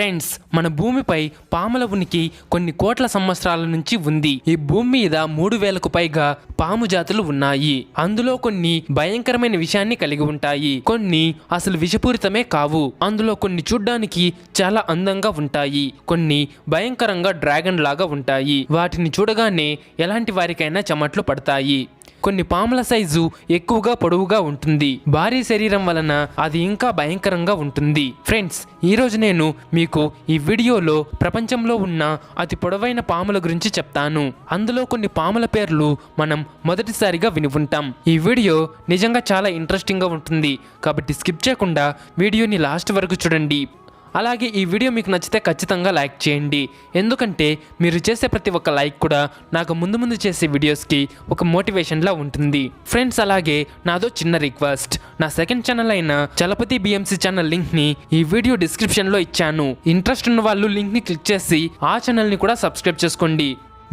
Friends, మన భూమిపై పాముల ఉనికి కొన్ని కోట్ల సంవత్సరాల నుంచి ఉంది. ఈ భూమి మీద 3000కు పైగా పాము జాతులు ఉన్నాయి. అందులో కొన్ని భయంకరమైన విషయాన్ని కలిగి ఉంటాయి, కొన్ని అసలు విషపూరితమే కావు. అందులో కొన్ని చూడ్డానికి చాలా అందంగా ఉంటాయి, కొన్ని భయంకరంగా డ్రాగన్ లాగా ఉంటాయి. వాటిని చూడగానే ఎలాంటి వారికైనా చెమట్లు పడతాయి. కొన్ని పాముల సైజు ఎక్కువగా పొడవుగా ఉంటుంది. భారీ శరీరం వలన అది ఇంకా భయంకరంగా ఉంటుంది. ఫ్రెండ్స్, ఈరోజు నేను మీకు ఈ వీడియోలో ప్రపంచంలో ఉన్న అతి పొడవైన పాముల గురించి చెప్తాను. అందులో కొన్ని పాముల పేర్లు మనం మొదటిసారిగా విని ఉంటాం. ఈ వీడియో నిజంగా చాలా ఇంట్రెస్టింగ్గా ఉంటుంది, కాబట్టి స్కిప్ చేయకుండా వీడియోని లాస్ట్ వరకు చూడండి. అలాగే ఈ వీడియో మీకు నచ్చితే ఖచ్చితంగా లైక్ చేయండి, ఎందుకంటే మీరు చేసే ప్రతి ఒక్క లైక్ కూడా నాకు ముందు చేసే వీడియోస్కి ఒక మోటివేషన్లా ఉంటుంది. ఫ్రెండ్స్, అలాగే నాదో చిన్న రిక్వెస్ట్, నా సెకండ్ ఛానల్ అయిన చలపతి బిఎంసి ఛానల్ లింక్ని ఈ వీడియో డిస్క్రిప్షన్లో ఇచ్చాను. ఇంట్రెస్ట్ ఉన్న వాళ్ళు లింక్ని క్లిక్ చేసి ఆ ఛానల్ని కూడా సబ్స్క్రైబ్ చేసుకోండి.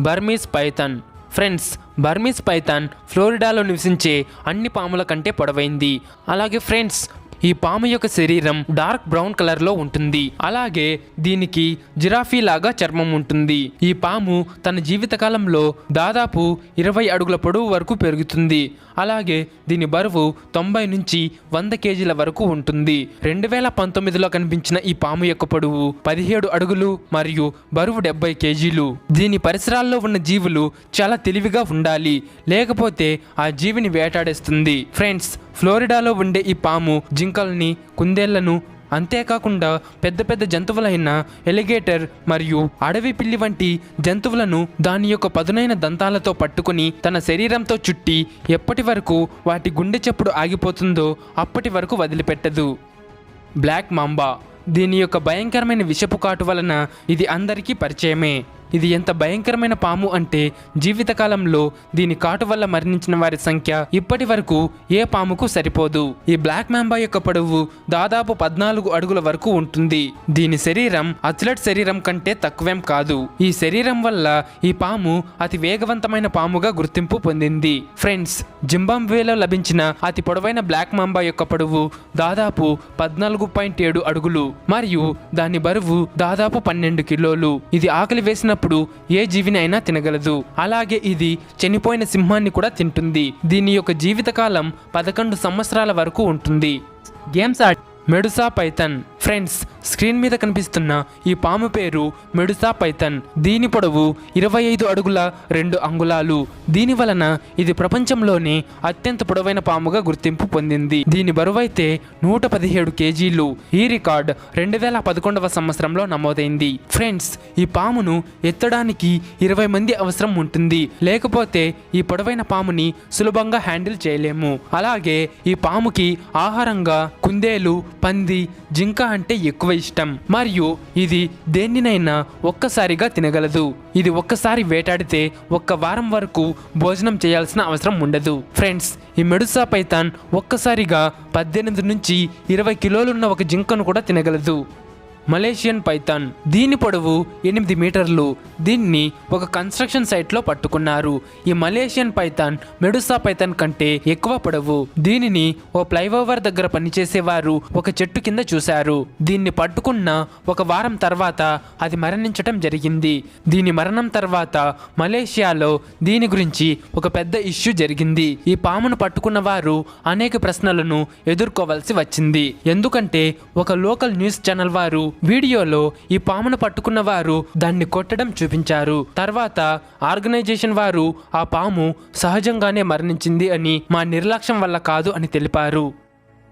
Burmese python. Friends, Burmese python ఫ్లోరిడాలో నివసించే అన్ని పాముల కంటే పొడవైంది. అలాగే ఫ్రెండ్స్, ఈ పాము యొక్క శరీరం డార్క్ బ్రౌన్ కలర్ లో ఉంటుంది. అలాగే దీనికి జిరాఫీ లాగా చర్మం ఉంటుంది. ఈ పాము తన జీవితకాలంలో దాదాపు 20 అడుగుల పొడవు వరకు పెరుగుతుంది. అలాగే దీని బరువు 90 నుంచి 100 కేజీల వరకు ఉంటుంది. 2019లో కనిపించిన ఈ పాము యొక్క పొడవు 17 అడుగులు మరియు బరువు 70 కేజీలు. దీని పరిసరాల్లో ఉన్న జీవులు చాలా తెలివిగా ఉండాలి, లేకపోతే ఆ జీవిని వేటాడేస్తుంది. ఫ్రెండ్స్, ఫ్లోరిడాలో ఉండే ఈ పాము జింకల్ని, కుందేళ్లను, అంతేకాకుండా పెద్ద పెద్ద జంతువులైన ఎలిగేటర్ మరియు అడవి పిల్లి వంటి జంతువులను దాని యొక్క పదునైన దంతాలతో పట్టుకుని తన శరీరంతో చుట్టి ఎప్పటి వరకు వాటి గుండె చప్పుడు ఆగిపోతుందో అప్పటి వరకు వదిలిపెట్టదు. Black mamba. దీని యొక్క భయంకరమైన విషపు కాటు వలన ఇది అందరికీ పరిచయమే. ఇది ఎంత భయంకరమైన పాము అంటే జీవితకాలంలో దీని కాటు వల్ల మరణించిన వారి సంఖ్య ఇప్పటి వరకు ఏ పాముకు సరిపోదు. ఈ బ్లాక్ మాంబా యొక్క పొడవు దాదాపు 14 అడుగుల వరకు ఉంటుంది. దీని శరీరం అథ్లెట్ శరీరం కంటే తక్కువేం కాదు. ఈ శరీరం వల్ల ఈ పాము అతి వేగవంతమైన పాముగా గుర్తింపు పొందింది. ఫ్రెండ్స్, జింబాబ్వేలో లభించిన అతి పొడవైన బ్లాక్ మాంబా యొక్క పొడవు దాదాపు 14.7 అడుగులు మరియు దాని బరువు దాదాపు 12 కిలోలు. ఇది ఆకలి వేసిన ఏ జీవిని అయినా తినగలదు. అలాగే ఇది చనిపోయిన సింహాన్ని కూడా తింటుంది. దీని యొక్క జీవితకాలం 11 సంవత్సరాల వరకు ఉంటుంది. Games Medusa Python. Friends, screen మీద కనిపిస్తున్న ఈ పాము పేరు మెడుసా పైథాన్. దీని పొడవు 25 అడుగుల 2 అంగుళాలు. దీని వలన ఇది ప్రపంచంలోనే అత్యంత పొడవైన పాముగా గుర్తింపు పొందింది. దీని బరువైతే 117 కేజీలు. ఈ రికార్డ్ 2011వ సంవత్సరంలో నమోదైంది. ఫ్రెండ్స్, ఈ పామును ఎత్తడానికి 20 మంది అవసరం ఉంటుంది, లేకపోతే ఈ పొడవైన పాముని సులభంగా హ్యాండిల్ చేయలేము. అలాగే ఈ పాముకి ఆహారంగా కుందేలు, పంది, జింక అంటే ఎక్కువ ఇష్టం మరియు ఇది దేనినైనా ఒక్కసారిగా తినగలదు. ఇది ఒక్కసారి వేటాడితే 1 వారం వరకు భోజనం చేయాల్సిన అవసరం ఉండదు. ఫ్రెండ్స్, ఈ మెడుసా పైథాన్ ఒక్కసారిగా 18 నుంచి 20 కిలోలున్న ఒక జింకను కూడా తినగలదు. Malaysian Python. దీని పొడవు 8 మీటర్లు. దీన్ని ఒక కన్స్ట్రక్షన్ సైట్లో పట్టుకున్నారు. ఈ మలేషియన్ పైథాన్ మెడుసా పైథాన్ కంటే ఎక్కువ పొడవు. దీనిని ఓ ఫ్లైఓవర్ దగ్గర పనిచేసేవారు ఒక చెట్టు కింద చూశారు. దీన్ని పట్టుకున్న 1 వారం తర్వాత అది మరణించటం జరిగింది. దీని మరణం తర్వాత మలేషియాలో దీని గురించి ఒక పెద్ద ఇష్యూ జరిగింది. ఈ పామును పట్టుకున్న వారు అనేక ప్రశ్నలను ఎదుర్కోవాల్సి వచ్చింది, ఎందుకంటే ఒక లోకల్ న్యూస్ ఛానల్ వారు వీడియోలో ఈ పామును పట్టుకున్న వారు దాన్ని కొట్టడం చూపించారు. తర్వాత ఆర్గనైజేషన్ వారు ఆ పాము సహజంగానే మరణించింది అని, మా నిర్లక్ష్యం వల్ల కాదు అని తెలిపారు.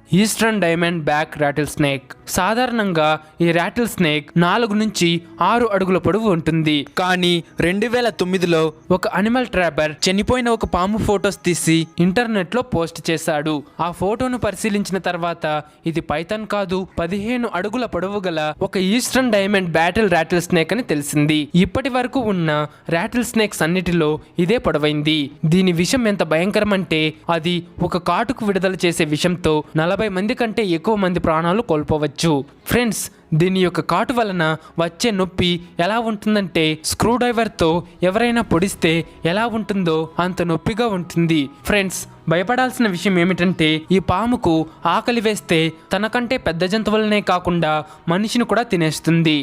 Eastern diamond back rattle snake. సాధారణంగా ఈ రాటిల్ స్నేక్ 4 నుంచి 6 అడుగుల పొడవు ఉంటుంది. కానీ 2009లో ఒక అనిమల్ ట్రాపర్ చనిపోయిన ఒక పాము ఫోటోస్ తీసి ఇంటర్నెట్ లో పోస్ట్ చేశాడు. ఆ ఫోటోను పరిశీలించిన తర్వాత ఇది పైథాన్ కాదు, 15 అడుగుల పొడవు గల ఒక eastern diamond battle rattle snake అని తెలిసింది. ఇప్పటి వరకు ఉన్న రాటిల్ స్నేక్స్ అన్నిటిలో ఇదే పొడవైంది. దీని విషం ఎంత భయంకరమంటే అది ఒక కాటుకు విడుదల చేసే విషంతో 40 40 మంది కంటే ఎక్కువ మంది ప్రాణాలు కోల్పోవచ్చు. ఫ్రెండ్స్, దీని యొక్క కాటు వలన వచ్చే నొప్పి ఎలా ఉంటుందంటే స్క్రూ డ్రైవర్తో ఎవరైనా పొడిస్తే ఎలా ఉంటుందో అంత నొప్పిగా ఉంటుంది. ఫ్రెండ్స్, భయపడాల్సిన విషయం ఏమిటంటే ఈ పాముకు ఆకలి వేస్తే తనకంటే పెద్ద జంతువులనే కాకుండా మనిషిని కూడా తినేస్తుంది.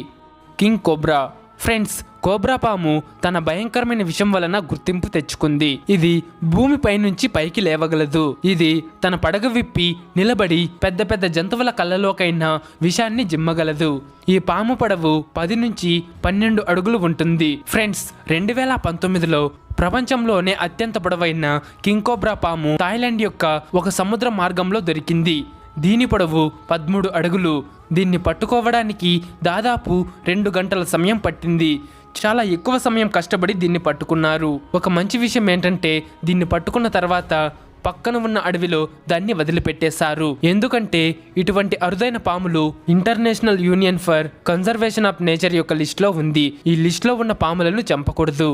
King cobra. ఫ్రెండ్స్, కోబ్రా పాము తన భయంకరమైన విషం వలన గుర్తింపు తెచ్చుకుంది. ఇది భూమిపై నుంచి పైకి లేవగలదు. ఇది తన పడగ విప్పి నిలబడి పెద్ద పెద్ద జంతువుల కళ్ళలోకైనా విషాన్ని జిమ్మగలదు. ఈ పాము పొడవు 10 నుంచి 12 అడుగులు ఉంటుంది. ఫ్రెండ్స్, 2019లో ప్రపంచంలోనే అత్యంత పొడవైన కింగ్ కోబ్రా పాము థాయిలాండ్ యొక్క ఒక సముద్ర మార్గంలో దొరికింది. దీని పొడవు 13 అడుగులు. దీన్ని పట్టుకోవడానికి దాదాపు 2 గంటల సమయం పట్టింది. చాలా ఎక్కువ సమయం కష్టపడి దీన్ని పట్టుకున్నారు. ఒక మంచి విషయం ఏంటంటే దీన్ని పట్టుకున్న తర్వాత పక్కన ఉన్న అడవిలో దాన్ని వదిలిపెట్టేశారు. ఎందుకంటే ఇటువంటి అరుదైన పాములు International Union for Conservation of Nature యొక్క లిస్టులో ఉంది. ఈ లిస్టులో ఉన్న పాములను చంపకూడదు.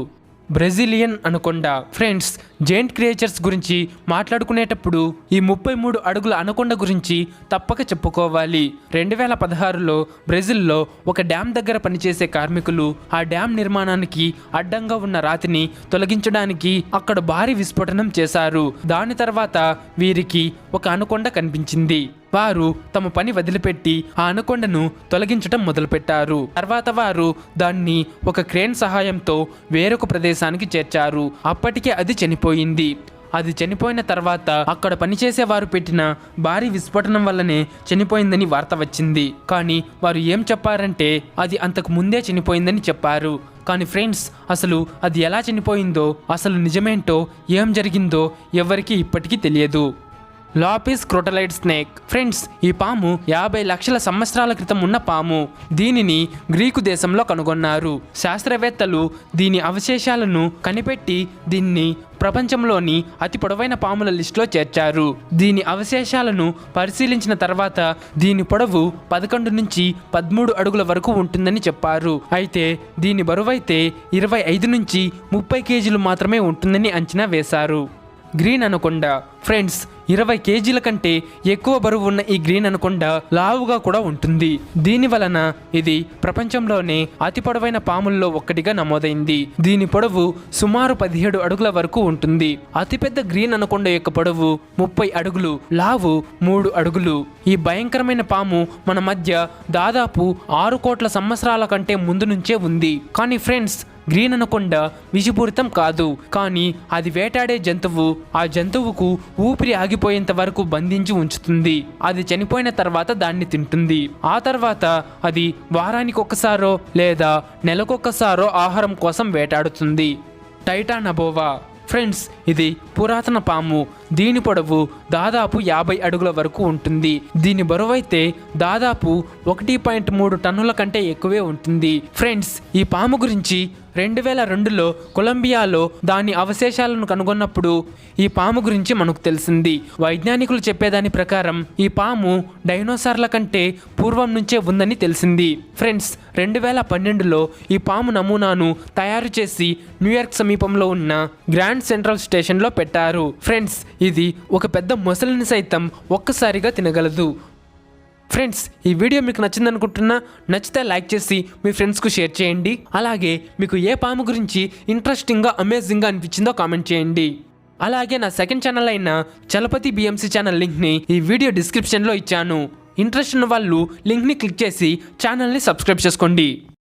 Brazilian anaconda. Friends, giant creatures గురించి మాట్లాడుకునేటప్పుడు ఈ 33 అడుగుల అనకొండ గురించి తప్పక చెప్పుకోవాలి. 2016లో బ్రెజిల్లో ఒక డ్యామ్ దగ్గర పనిచేసే కార్మికులు ఆ డ్యామ్ నిర్మాణానికి అడ్డంగా ఉన్న రాతిని తొలగించడానికి అక్కడ భారీ విస్ఫోటనం చేశారు. దాని తర్వాత వీరికి ఒక అనకొండ కనిపించింది. వారు తమ పని వదిలిపెట్టి ఆ అనకొండను తొలగించడం మొదలుపెట్టారు. తర్వాత వారు దాన్ని ఒక క్రేన్ సహాయంతో వేరొక ప్రదేశానికి చేర్చారు. అప్పటికే అది చనిపోయింది. అది చనిపోయిన తర్వాత అక్కడ పనిచేసే వారు పెట్టిన భారీ విస్ఫోటనం వల్లనే చనిపోయిందని వార్త వచ్చింది. కానీ వారు ఏం చెప్పారంటే అది అంతకు ముందే చనిపోయిందని చెప్పారు. కానీ ఫ్రెండ్స్, అసలు అది ఎలా చనిపోయిందో, అసలు నిజమేంటో, ఏం జరిగిందో ఎవరికీ ఇప్పటికీ తెలియదు. Lapis క్రోటలైడ్ snake. ఫ్రెండ్స్, ఈ పాము 50 లక్షల సంవత్సరాల క్రితం ఉన్న పాము. దీనిని గ్రీకు దేశంలో కనుగొన్నారు. శాస్త్రవేత్తలు దీని అవశేషాలను కనిపెట్టి దీన్ని ప్రపంచంలోని అతి పొడవైన పాముల లిస్టులో చేర్చారు. దీని అవశేషాలను పరిశీలించిన తర్వాత దీని పొడవు 11 నుంచి 13 అడుగుల వరకు ఉంటుందని చెప్పారు. అయితే దీని బరువైతే 25 నుంచి 30 కేజీలు మాత్రమే ఉంటుందని అంచనా వేశారు. Green anaconda. ఫ్రెండ్స్, 20 కేజీల కంటే ఎక్కువ బరువు ఉన్న ఈ గ్రీన్ అనకొండ లావుగా కూడా ఉంటుంది. దీని వలన ఇది ప్రపంచంలోనే అతి పొడవైన పాముల్లో ఒక్కటిగా నమోదైంది. దీని పొడవు సుమారు 17 అడుగుల వరకు ఉంటుంది. అతిపెద్ద గ్రీన్ అనకొండ యొక్క పొడవు 30 అడుగులు, లావు 3 అడుగులు. ఈ భయంకరమైన పాము మన మధ్య దాదాపు 6 కోట్ల సంవత్సరాల కంటే ముందు నుంచే ఉంది. కానీ ఫ్రెండ్స్, గ్రీన్ అనకొండ విషపూరితం కాదు. కానీ అది వేటాడే జంతువు. ఆ జంతువుకు ఊపిరి ఆగిపోయేంత వరకు బంధించి ఉంచుతుంది. అది చనిపోయిన తర్వాత దాన్ని తింటుంది. ఆ తర్వాత అది వారానికి ఒక్కసారో లేదా నెలకొక్కసారో ఆహారం కోసం వేటాడుతుంది. టైటానబోవా. ఫ్రెండ్స్, ఇది పురాతన పాము. దీని పొడవు దాదాపు 50 అడుగుల వరకు ఉంటుంది. దీని బరువైతే దాదాపు 1.3 టన్నుల కంటే ఎక్కువే ఉంటుంది. ఫ్రెండ్స్, ఈ పాము గురించి 2002లో కొలంబియాలో దాని అవశేషాలను కనుగొన్నప్పుడు ఈ పాము గురించి మనకు తెలిసింది. వైజ్ఞానికులు చెప్పేదాని ప్రకారం ఈ పాము డైనోసార్ల కంటే పూర్వం నుంచే ఉందని తెలిసింది. ఫ్రెండ్స్, 2012లో ఈ పాము నమూనాను తయారు చేసి న్యూయార్క్ సమీపంలో ఉన్న గ్రాండ్ సెంట్రల్ స్టేషన్లో పెట్టారు. ఫ్రెండ్స్, ఇది ఒక పెద్ద మొసలిని సైతం ఒక్కసారిగా తినగలదు. ఫ్రెండ్స్, ఈ వీడియో మీకు నచ్చింది అనుకుంటున్నా. నచ్చితే లైక్ చేసి మీ ఫ్రెండ్స్కు షేర్ చేయండి. అలాగే మీకు ఏ పాము గురించి ఇంట్రెస్టింగ్గా, అమేజింగ్గా అనిపించిందో కామెంట్ చేయండి. అలాగే నా సెకండ్ ఛానల్ అయిన చలపతి BMC ఛానల్ లింక్ని ఈ వీడియో డిస్క్రిప్షన్లో ఇచ్చాను. ఇంట్రెస్ట్ ఉన్న వాళ్ళు లింక్ని క్లిక్ చేసి ఛానల్ని సబ్స్క్రైబ్ చేసుకోండి.